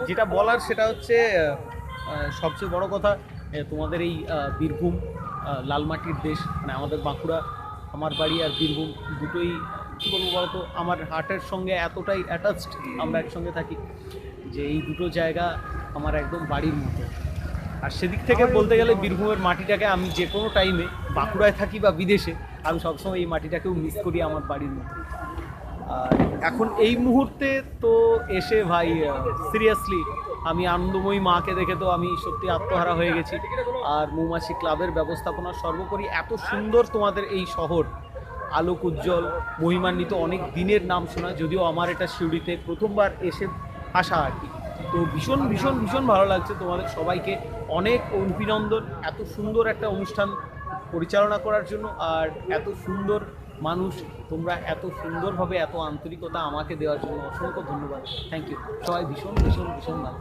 যেটা বলার সেটা হচ্ছে সবচেয়ে বড় কথা, তোমাদের এই বীরভূম লাল মাটির দেশ, মানে আমাদের বাঁকুড়া, আমার বাড়ি আর বীরভূম দুটোই কী বলবো বলতো, আমার হার্টের সঙ্গে এতটাই অ্যাটাচড, আমরা একসঙ্গে থাকি, যে এই দুটো জায়গা আমার একদম বাড়ির মতো। আর সেদিক থেকে বলতে গেলে বীরভূমের মাটিটাকে আমি যে কোনো টাইমে, বাঁকুড়ায় থাকি বা বিদেশে, আমি সবসময় এই মাটিটাকেও মিস করি আমার বাড়ির মতো। আর এখন এই মুহূর্তে তো এসে ভাই, সিরিয়াসলি আমি আনন্দময়ী মাকে দেখে তো আমি সত্যি আত্মহারা হয়ে গেছি। আর মৌমাছি ক্লাবের ব্যবস্থাপনা সর্বোপরি এত সুন্দর তোমাদের এই শহর, আলোক উজ্জ্বল, মহিমান্বিত, অনেক দিনের নাম শোনা, যদিও আমার এটা সিউড়িতে প্রথমবার এসে আসা আর কি। তো ভীষণ ভীষণ ভীষণ ভালো লাগছে। তোমাদের সবাইকে অনেক অভিনন্দন এত সুন্দর একটা অনুষ্ঠান পরিচালনা করার জন্য, আর এত সুন্দর মানুষ, তোমরা এত সুন্দরভাবে এত আন্তরিকতা আমাকে দেওয়ার জন্য অসংখ্য ধন্যবাদ। Thank you. সবাই ভীষণ ভীষণ ভীষণ ভালো।